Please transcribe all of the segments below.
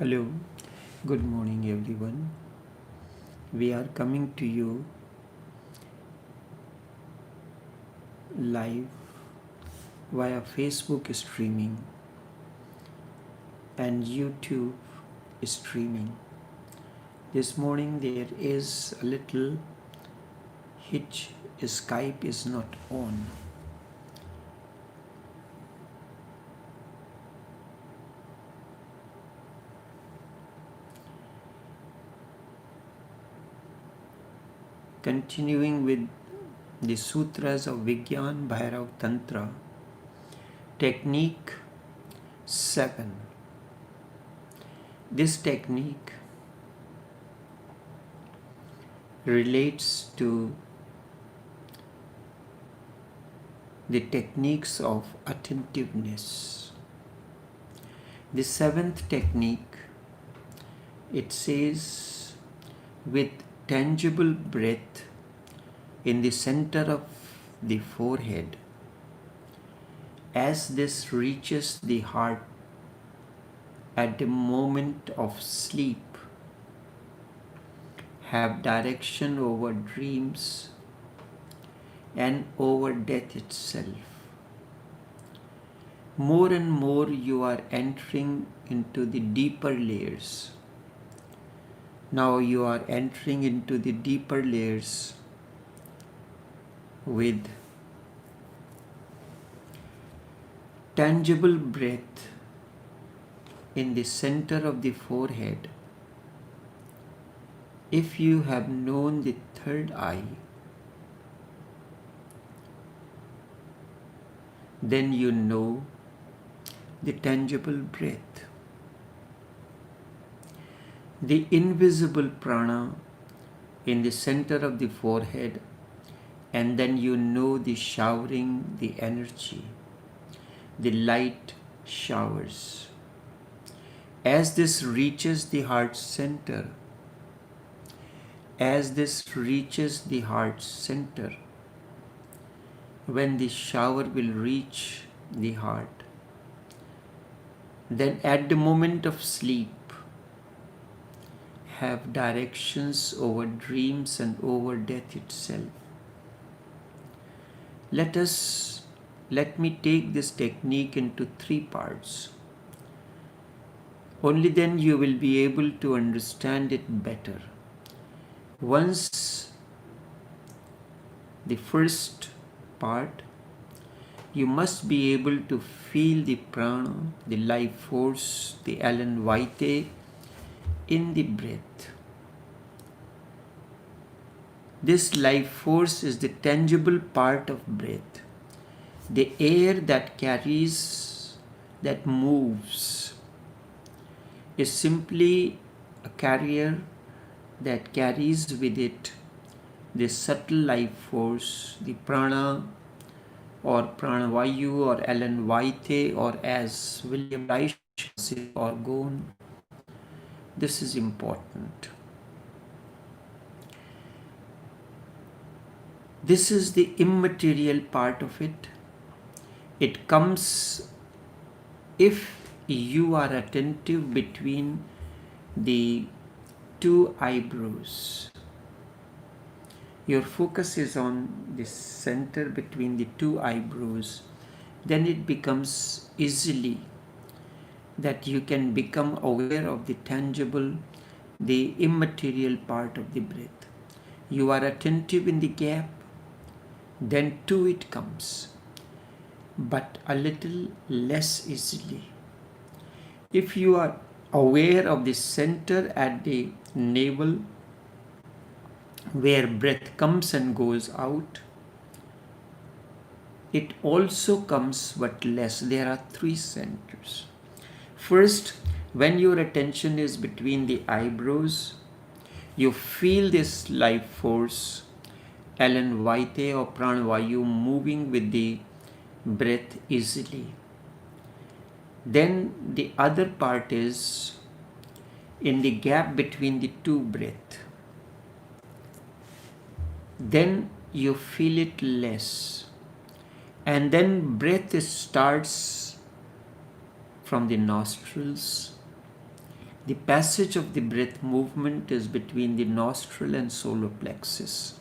Hello, good morning everyone. We are coming to you live via Facebook streaming and YouTube streaming. This morning there is a little hitch, Skype is not on. Continuing with the sutras of Vigyan Bhairav Tantra, Technique 7. This technique relates to the techniques of attentiveness. The seventh technique, it says, with tangible breath in the center of the forehead, as this reaches the heart at the moment of sleep, have direction over dreams and over death itself. More and more you are entering into the deeper layers. Now you are entering into the deeper layers with tangible breath in the center of the forehead. If you have known the third eye, then you know the tangible breath. The invisible prana in the center of the forehead, and then you know the showering, the energy, the light showers. As this reaches the heart center, when the shower will reach the heart, then at the moment of sleep, have directions over dreams and over death itself. Let me take this technique into three parts. Only then you will be able to understand it better. Once the first part, you must be able to feel the prana, the life force, the Allen Vitae in the breath. This life force is the tangible part of breath. The air that carries, that moves, is simply a carrier that carries with it this subtle life force, the prana or pranavayu or Allen Vitae, or as William Reich says, orgone. This is important. This is the immaterial part of it. It comes if you are attentive between the two eyebrows. Your focus is on the center between the two eyebrows. Then it becomes easily that you can become aware of the tangible, the immaterial part of the breath. You are attentive in the gap, then to it comes, but a little less easily. If you are aware of the center at the navel, where breath comes and goes out, it also comes but less. There are three centers. First, when your attention is between the eyebrows, you feel this life force, Allen Vitae or Pranavayu, moving with the breath easily. Then the other part is in the gap between the two breaths. Then you feel it less. And then breath starts from the nostrils The passage of the breath movement is between the nostril and solar plexus.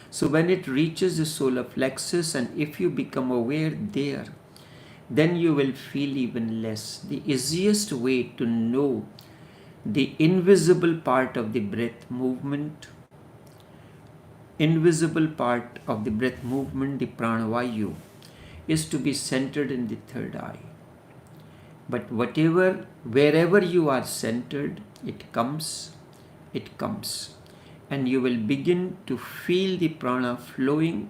So when it reaches the solar plexus, and if you become aware there, then you will feel even less. The easiest way to know the invisible part of the breath movement, the pranavayu, is to be centered in the third eye. But wherever you are centered, it comes, and you will begin to feel the prana flowing,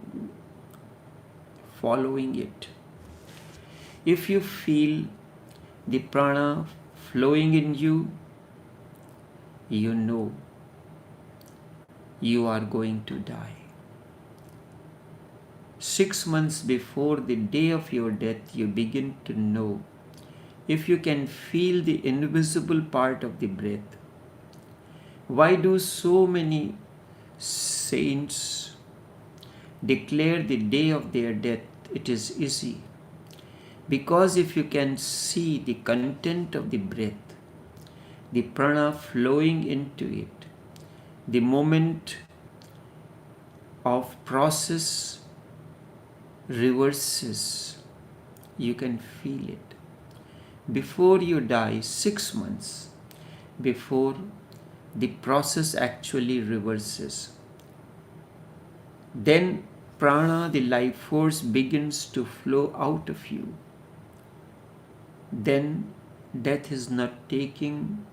following it. If you feel the prana flowing in you, you know you are going to die. 6 months before the day of your death, you begin to know. If you can feel the invisible part of the breath, why do so many saints declare the day of their death? It is easy. Because if you can see the content of the breath, the prana flowing into it, the moment of process reverses, you can feel it. Before you die, 6 months before the process actually reverses, then prana, the life force, begins to flow out of you. Then breath is not taking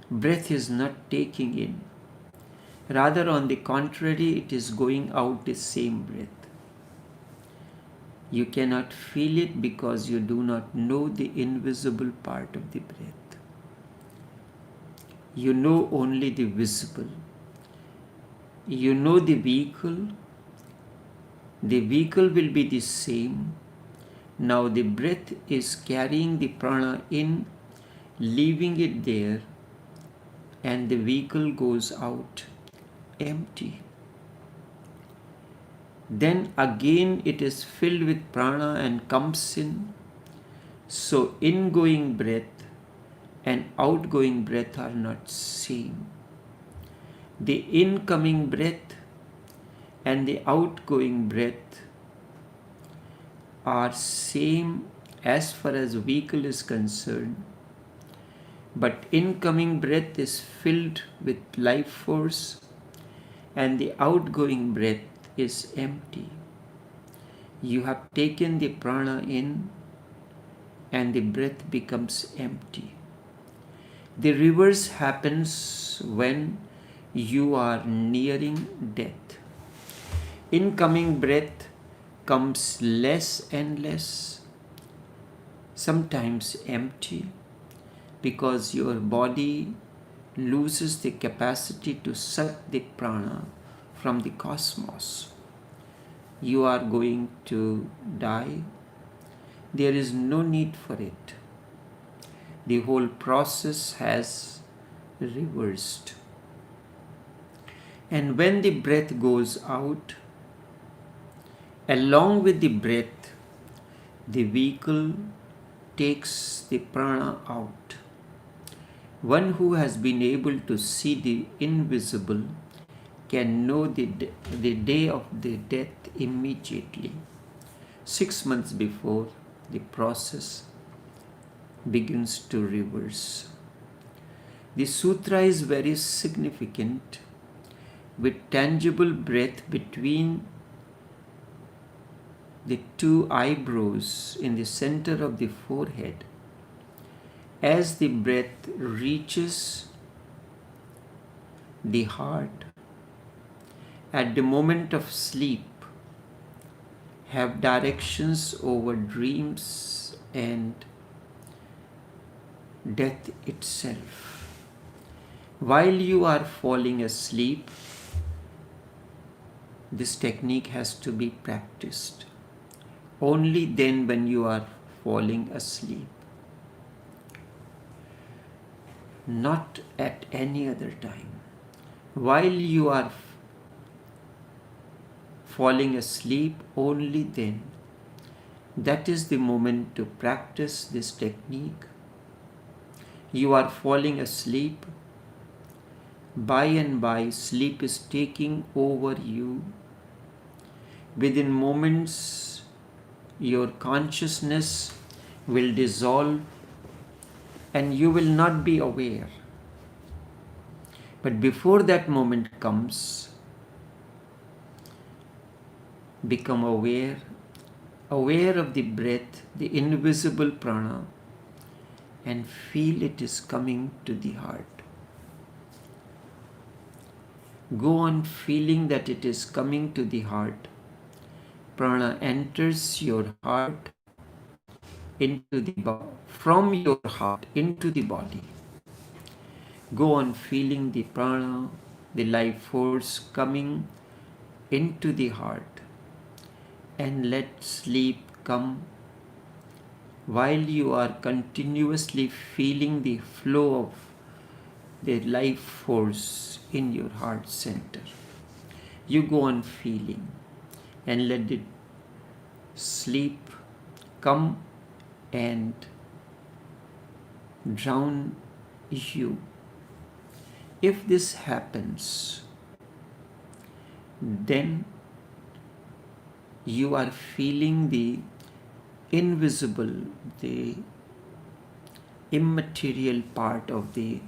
in. Rather, on the contrary, it is going out the same breath. You cannot feel it because you do not know the invisible part of the breath. You know only the visible. You know the vehicle. The vehicle will be the same. Now the breath is carrying the prana in, leaving it there, and the vehicle goes out empty. Then again it is filled with prana and comes in. So ingoing breath and outgoing breath are not same. The incoming breath and the outgoing breath are same as far as vehicle is concerned, but incoming breath is filled with life force and the outgoing breath is empty. You have taken the prana in and the breath becomes empty. The reverse happens when you are nearing death. Incoming breath comes less and less, sometimes empty, because your body loses the capacity to suck the prana from the cosmos. You are going to die. There is no need for it. The whole process has reversed. And when the breath goes out, along with the breath, the vehicle takes the prana out. One who has been able to see the invisible can know the day of the death immediately. 6 months before, the process begins to reverse. The sutra is very significant, with tangible breath between the two eyebrows in the center of the forehead. As the breath reaches the heart, at the moment of sleep, have directions over dreams and death itself. While you are falling asleep, this technique has to be practiced. Only then when you are falling asleep. Not at any other time. While you are falling asleep, only then. That is the moment to practice this technique. You are falling asleep. By and by, sleep is taking over you. Within moments, your consciousness will dissolve and you will not be aware. But before that moment comes, become aware of the breath, the invisible prana, and feel it is coming to the heart. Go on feeling that it is coming to the heart. Prana enters your heart into the body, from your heart into the body. Go on feeling the prana, the life force coming into the heart, and let sleep come while you are continuously feeling the flow of the life force in your heart center. You go on feeling and let it sleep come and drown you. If this happens, then you are feeling the invisible, the immaterial part of the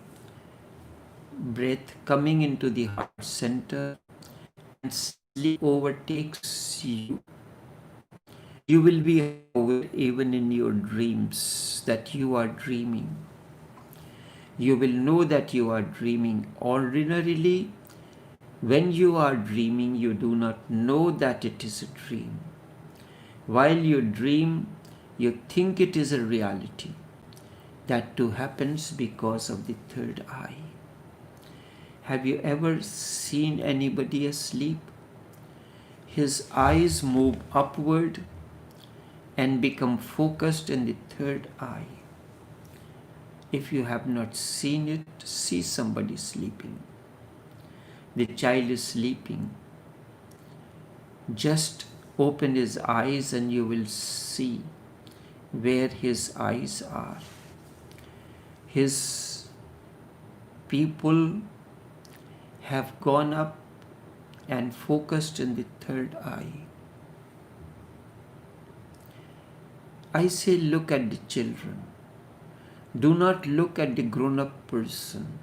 breath coming into the heart center, and sleep overtakes you. You will be aware even in your dreams that you are dreaming. You will know that you are dreaming. Ordinarily, when you are dreaming, you do not know that it is a dream. While you dream, you think it is a reality. That too happens because of the third eye. Have you ever seen anybody asleep? His eyes move upward and become focused in the third eye. If you have not seen it, see somebody sleeping. The child is sleeping. Just open his eyes and you will see where his eyes are. His pupil have gone up and focused in the third eye. I say look at the children. Do not look at the grown-up person.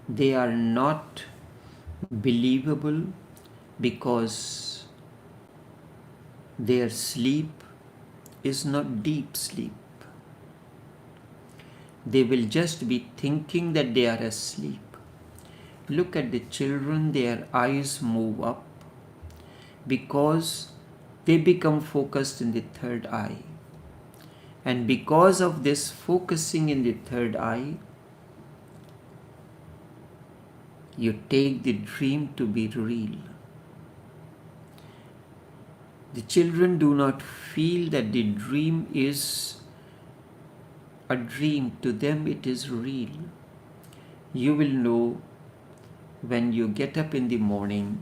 They are not believable because their sleep is not deep sleep. They will just be thinking that they are asleep. Look at the children, their eyes move up because they become focused in the third eye. And because of this focusing in the third eye, you take the dream to be real. The children do not feel that the dream is a dream. To them it is real. You will know when you get up in the morning,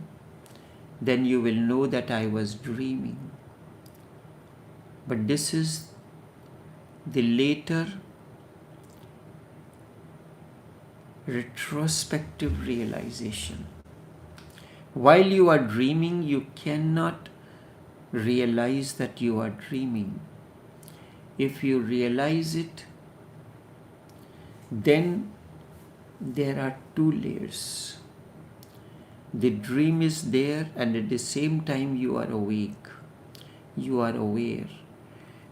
then you will know that I was dreaming. But this is the later retrospective realization. While you are dreaming, you cannot realize that you are dreaming. If you realize it, then there are two layers. The dream is there, and at the same time you are awake. You are aware.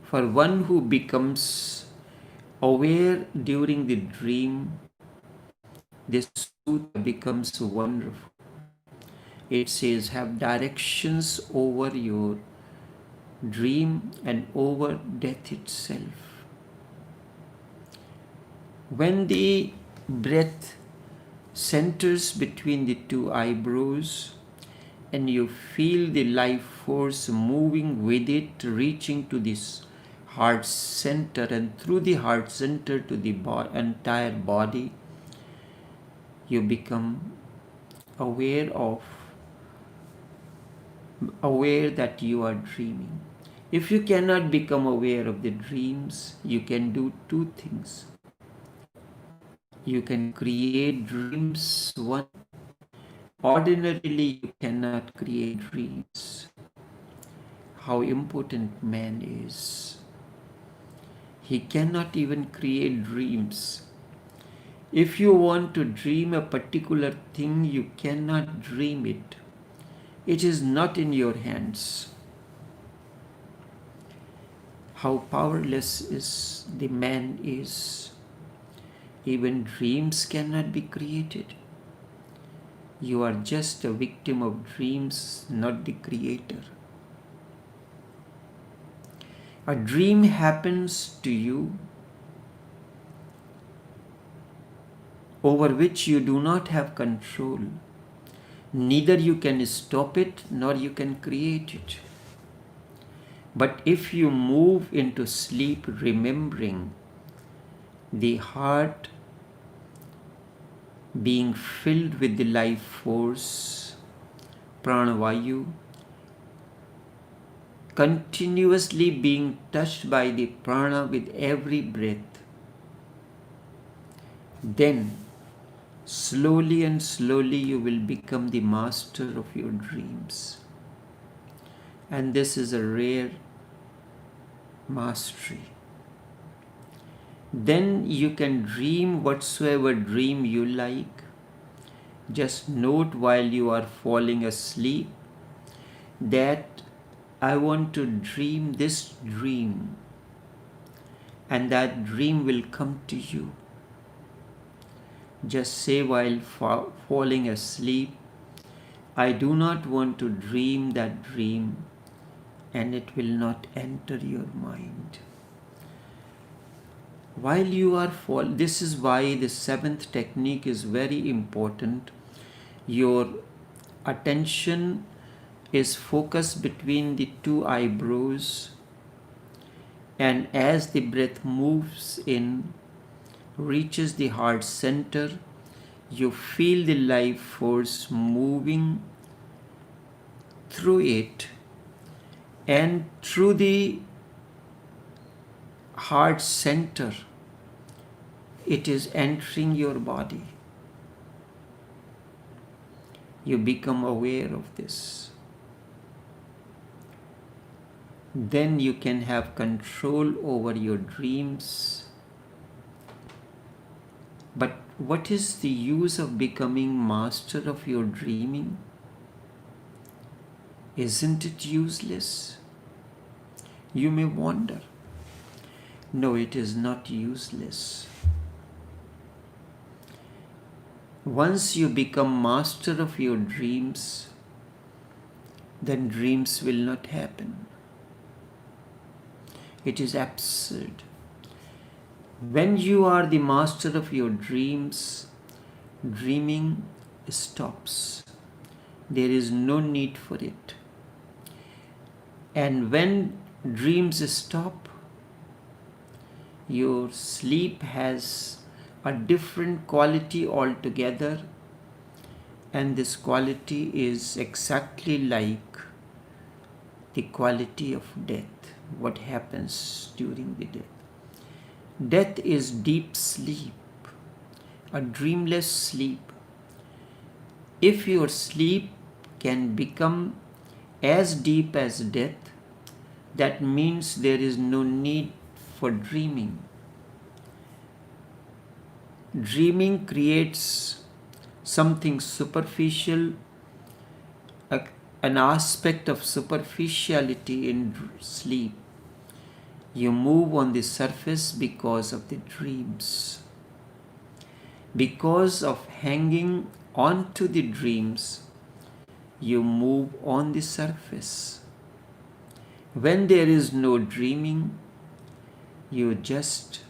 For one who becomes aware during the dream, this sutta becomes wonderful. It says, have directions over your dream and over death itself. When the breath centers between the two eyebrows and you feel the life force moving with it, reaching to this heart center and through the heart center to the entire body, you become aware that you are dreaming. If you cannot become aware of the dreams, you can do two things. You can create dreams. Ordinarily, you cannot create dreams. How important man is. He cannot even create dreams. If you want to dream a particular thing, you cannot dream it. It is not in your hands. How powerless is the man is. Even dreams cannot be created. You are just a victim of dreams, not the creator. A dream happens to you over which you do not have control. Neither you can stop it nor you can create it. But if you move into sleep remembering the heart being filled with the life force, pranavayu, continuously being touched by the prana with every breath, then slowly and slowly you will become the master of your dreams. And this is a rare mastery. Then you can dream whatsoever dream you like. Just note while you are falling asleep that I want to dream this dream, and that dream will come to you. Just say while falling asleep, I do not want to dream that dream, and it will not enter your mind. While you are this is why the seventh technique is very important. Your attention is focused between the two eyebrows, and as the breath moves in, reaches the heart center, you feel the life force moving through it, and through the heart center it is entering your body. You become aware of this. Then you can have control over your dreams. But what is the use of becoming master of your dreaming? Isn't it useless? You may wonder. No, it is not useless. Once you become master of your dreams, then dreams will not happen. It is absurd. When you are the master of your dreams, dreaming stops. There is no need for it. And when dreams stop, your sleep has a different quality altogether, and this quality is exactly like the quality of death. What happens during the death? Death is deep sleep, a dreamless sleep. If your sleep can become as deep as death, that means there is no need for dreaming. Dreaming creates something superficial, an aspect of superficiality in sleep. You move on the surface because of the dreams. Because of hanging on to the dreams, you move on the surface. When there is no dreaming, you just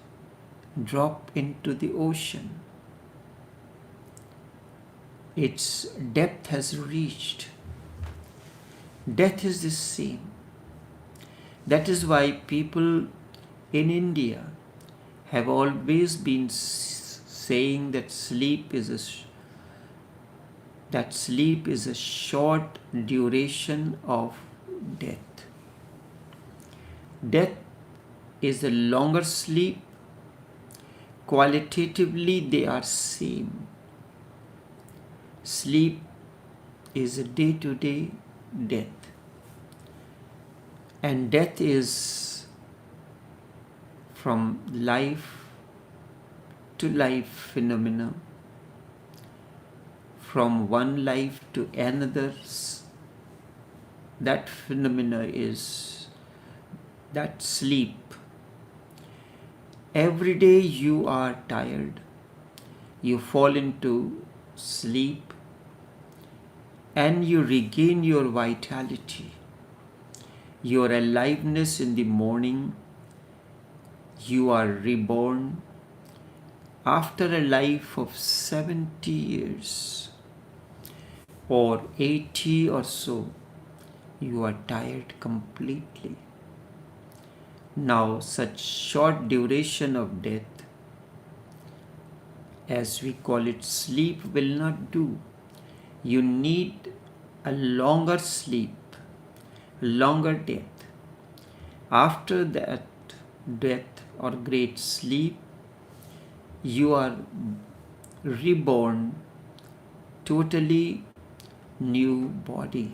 drop into the ocean. Its depth has reached. Death is the same. That is why people in India have always been saying that sleep is a short duration of death. Death is a longer sleep qualitatively they are same. Sleep is a day-to-day death, and death is from life to life phenomena, from one life to another. That phenomena is that sleep. Every day you are tired, you fall into sleep, and you regain your vitality, your aliveness in the morning. You are reborn after a life of 70 years or 80 or so. You are tired completely. Now, such short duration of death, as we call it, sleep, will not do. You need a longer sleep, longer death. After that death or great sleep, you are reborn, totally new body.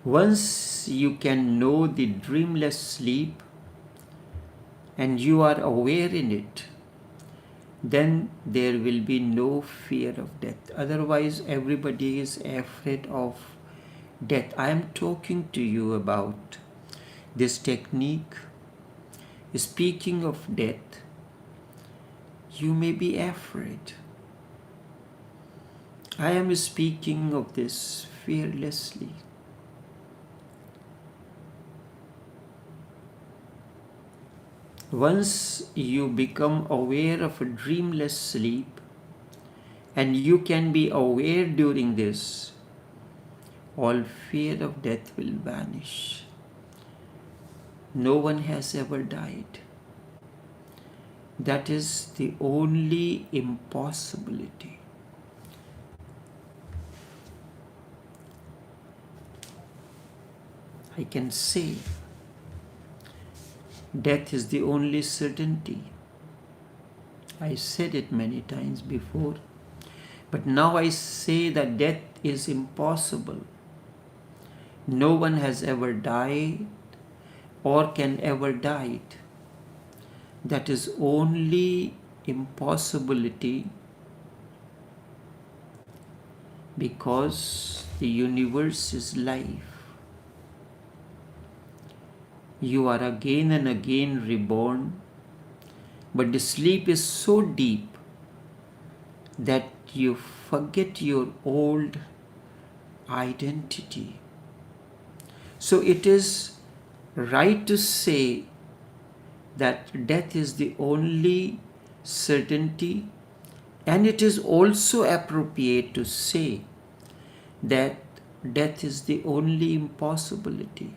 Once you can know the dreamless sleep and you are aware in it, then there will be no fear of death. Otherwise, everybody is afraid of death. I am talking to you about this technique. Speaking of death, you may be afraid. I am speaking of this fearlessly. Once you become aware of a dreamless sleep, and you can be aware during this, all fear of death will vanish. No one has ever died. That is the only impossibility. I can say death is the only certainty. I said it many times before, but now I say that death is impossible. No one has ever died or can ever die. That is only impossibility, because the universe is life. You are again and again reborn, but the sleep is so deep that you forget your old identity. So it is right to say that death is the only certainty, and it is also appropriate to say that death is the only impossibility,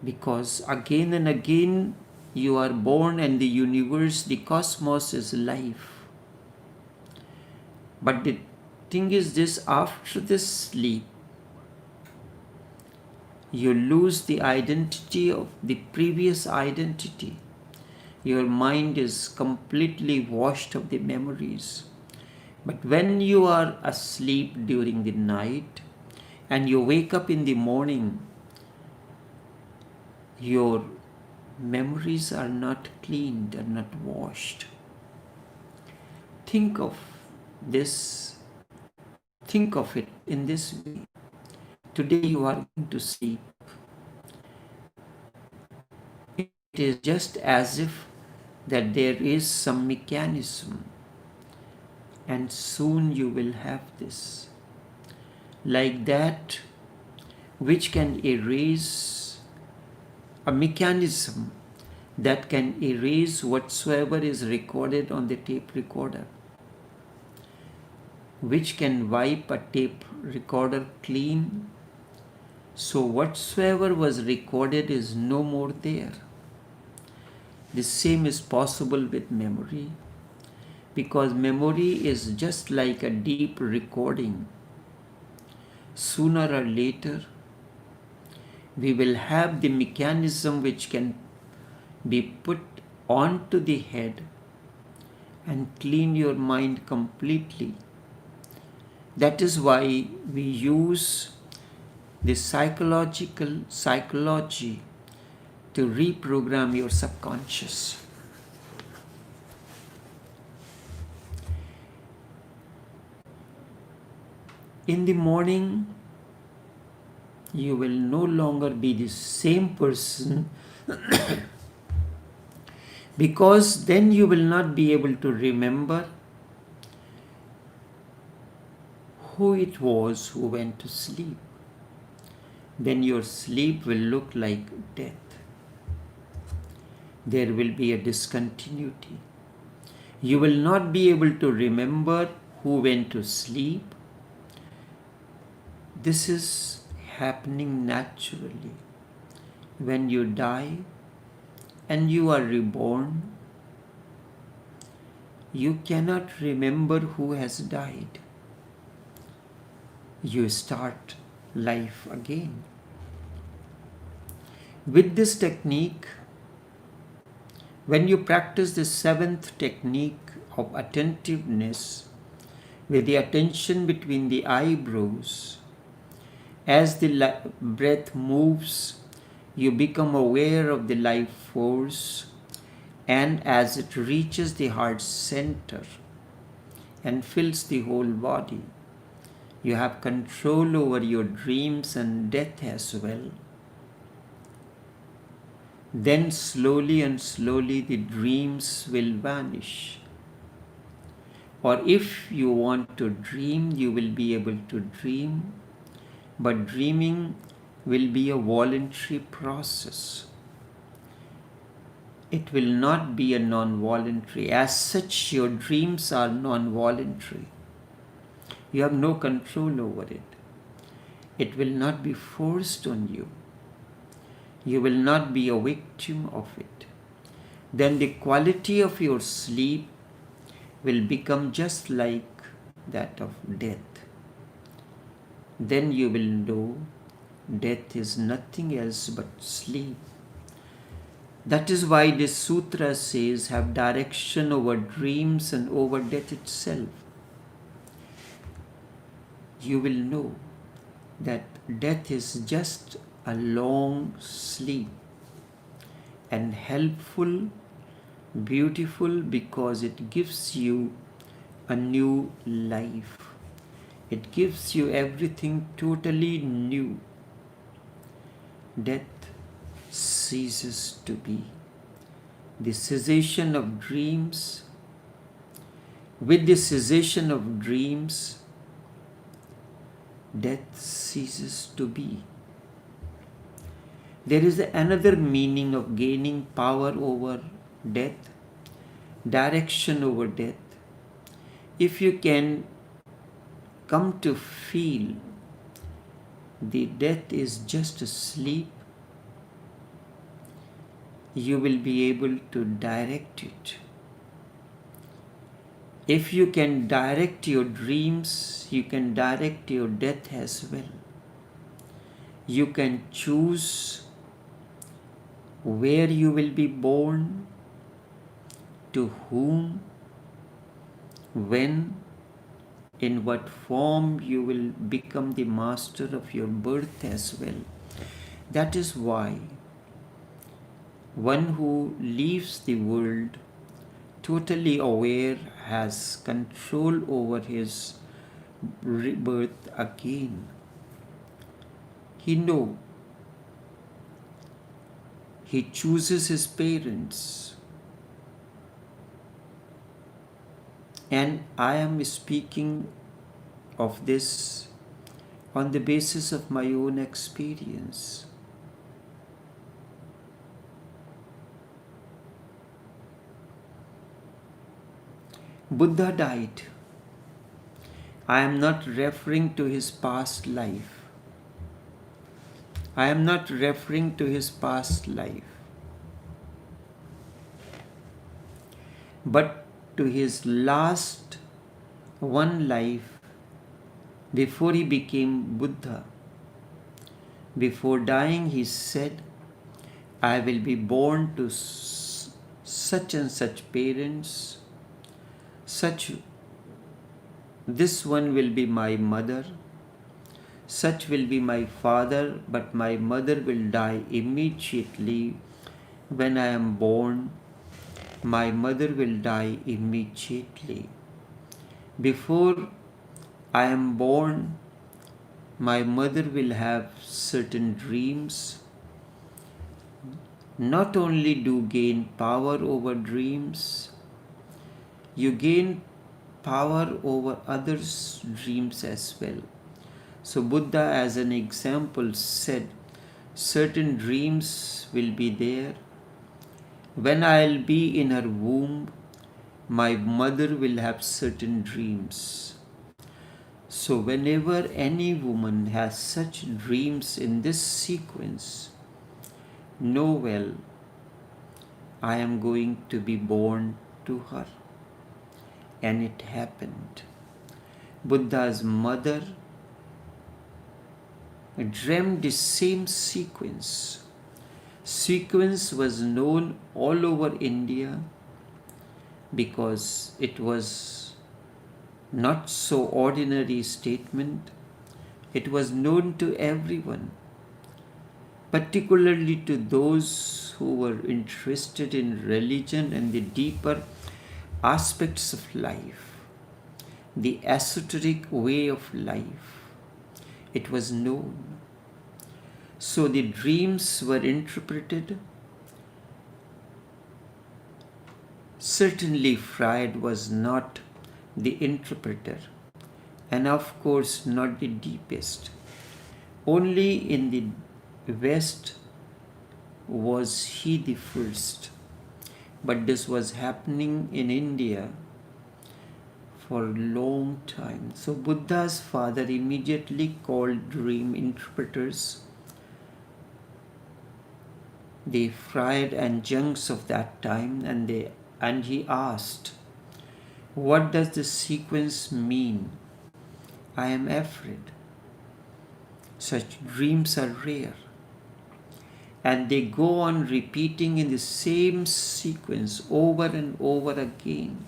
because again and again you are born, and the universe, the cosmos, is life. But the thing is this: after this sleep, you lose the identity of the previous identity. Your mind is completely washed of the memories. But when you are asleep during the night and you wake up in the morning, your memories are not cleaned, are not washed. Think of this, think of it in this way. Today you are going to sleep. It is just as if that there is some mechanism, and soon you will have this, like that which can erase, a mechanism that can erase whatsoever is recorded on the tape recorder, which can wipe a tape recorder clean. So whatsoever was recorded is no more there. The same is possible with memory, because memory is just like a deep recording. Sooner or later, we will have the mechanism which can be put onto the head and clean your mind completely. That is why we use the psychology to reprogram your subconscious. In the morning, you will no longer be the same person because then you will not be able to remember who it was who went to sleep. Then your sleep will look like death. There will be a discontinuity. You will not be able to remember who went to sleep. This is happening naturally. When you die and you are reborn, you cannot remember who has died. You start life again. With this technique, when you practice the 7th technique of attentiveness with the attention between the eyebrows, as the breath moves, you become aware of the life force, and as it reaches the heart center and fills the whole body, you have control over your dreams and death as well. Then slowly and slowly the dreams will vanish. Or if you want to dream, you will be able to dream, but dreaming will be a voluntary process. It will not be a non-voluntary. As such, your dreams are non-voluntary. You have no control over it. It will not be forced on you. You will not be a victim of it. Then the quality of your sleep will become just like that of death. Then you will know death is nothing else but sleep. That is why this sutra says, have direction over dreams and over death itself. You will know that death is just a long sleep, and helpful, beautiful, because it gives you a new life. It gives you everything totally new. Death ceases to be. The cessation of dreams, with the cessation of dreams, death ceases to be. There is another meaning of gaining power over death, direction over death. If you can come to feel the death is just a sleep, you will be able to direct it. If you can direct your dreams, you can direct your death as well. You can choose where you will be born, to whom, when, in what form you will become the master of your birth as well. That is why one who leaves the world totally aware has control over his rebirth again. He knows. He chooses his parents. And I am speaking of this on the basis of my own experience. Buddha died. I am not referring to his past life. I am not referring to his past life, but to his last one life before he became Buddha. Before dying, he said, I will be born to such and such parents, such this one will be my mother, such will be my father, but my mother will die immediately when I am born. My mother will die immediately. Before I am born, my mother will have certain dreams. Not only do gain power over dreams, you gain power over others' dreams as well. So Buddha, as an example, said certain dreams will be there. When I'll be in her womb, my mother will have certain dreams. So whenever any woman has such dreams in this sequence, know well, I am going to be born to her. And it happened. Buddha's mother dreamed the same sequence. Sequence was known all over India because it was not so ordinary statement. It was known to everyone, particularly to those who were interested in religion and the deeper aspects of life, the esoteric way of life. It was known. So the dreams were interpreted. Certainly Freud was not the interpreter, and of course not the deepest. Only in the West was he the first. But this was happening in India for a long time. So Buddha's father immediately called dream interpreters, the Freud and Jungs of that time, and he asked, what does the sequence mean? I am afraid. Such dreams are rare. And they go on repeating in the same sequence over and over again.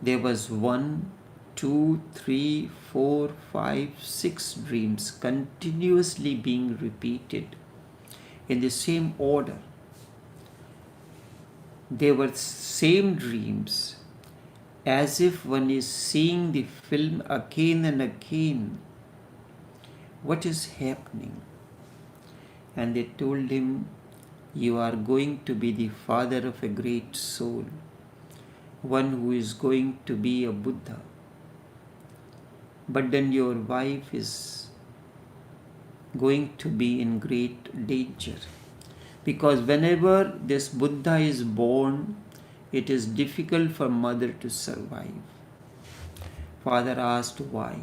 There was 1, 2, 3, 4, 5, 6 dreams continuously being repeated in the same order. They were same dreams, as if one is seeing the film again and again. What is happening? And they told him, you are going to be the father of a great soul, one who is going to be a Buddha. But then your wife is going to be in great danger. Because whenever this Buddha is born, it is difficult for mother to survive. Father asked why.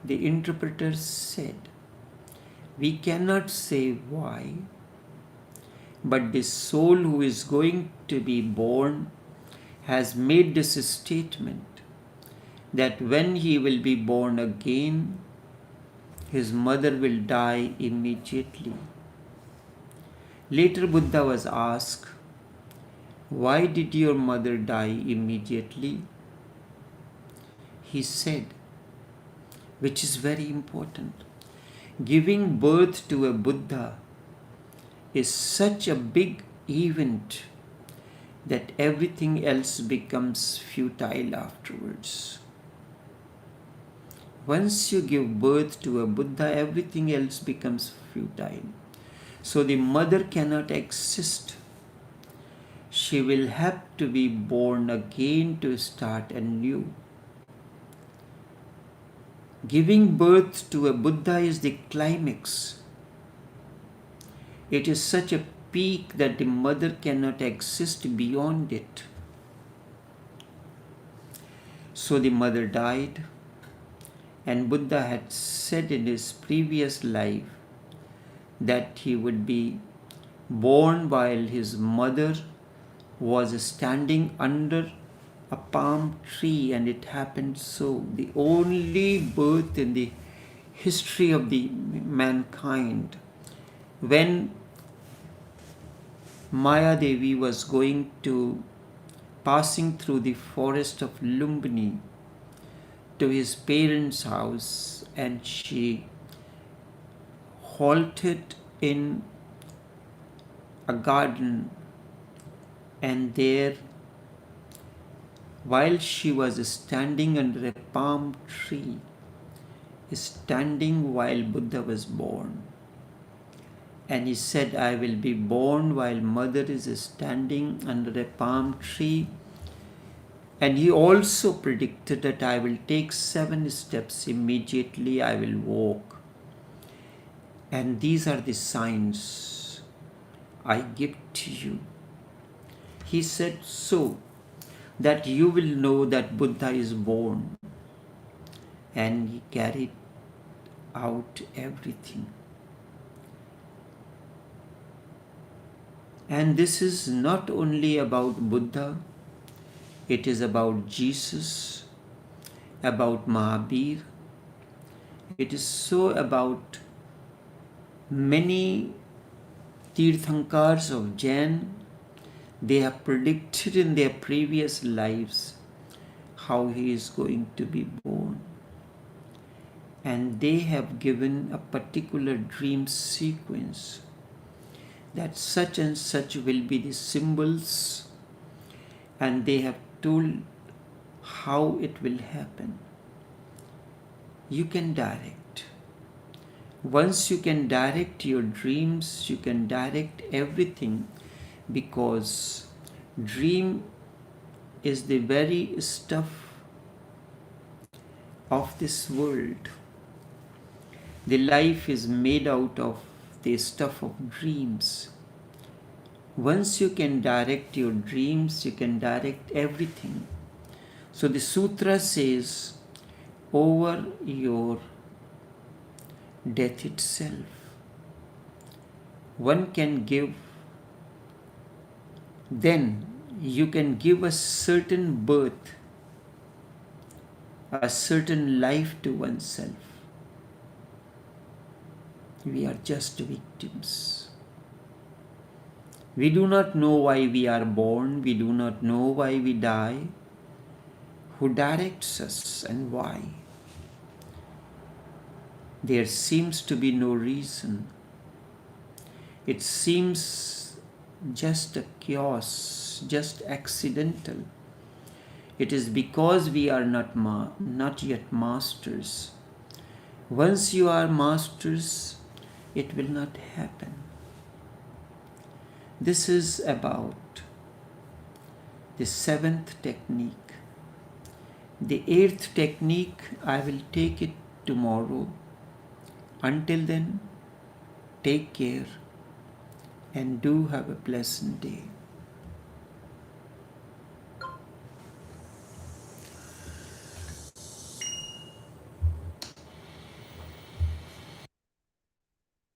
The interpreter said, we cannot say why, but the soul who is going to be born has made this statement that when he will be born again, his mother will die immediately. Later Buddha was asked, why did your mother die immediately? He said, which is very important, giving birth to a Buddha is such a big event that everything else becomes futile afterwards. Once you give birth to a Buddha, everything else becomes futile. So the mother cannot exist. She will have to be born again to start anew. Giving birth to a Buddha is the climax. It is such a peak that the mother cannot exist beyond it. So the mother died, and Buddha had said in his previous life that he would be born while his mother was standing under a palm tree, and it happened so. The only birth in the history of the mankind when Maya Devi was passing through the forest of Lumbini to his parents' house, and she halted in a garden, and there, while she was standing under a palm tree, standing while Buddha was born. And he said, I will be born while mother is standing under a palm tree. And he also predicted that I will take 7 steps, immediately I will walk. And these are the signs I give to you. He said so that you will know that Buddha is born. And he carried out everything. And this is not only about Buddha, it is about Jesus, about Mahabir. It is so about many Tirthankars of Jain. They have predicted in their previous lives how he is going to be born. And they have given a particular dream sequence that such and such will be the symbols, and they have told how it will happen. You can direct. Once you can direct your dreams, you can direct everything, because dream is the very stuff of this world. The life is made out of the stuff of dreams. Once you can direct your dreams, you can direct everything. So the sutra says, over your death itself, one can give, then you can give a certain birth, a certain life to oneself. We are just victims. We do not know why we are born. We do not know why we die. Who directs us and why? There seems to be no reason. It seems just a chaos, just accidental. It is because we are not yet masters. Once you are masters, it will not happen. This is about the 7th technique. The 8th technique, I will take it tomorrow. Until then, take care and do have a pleasant day.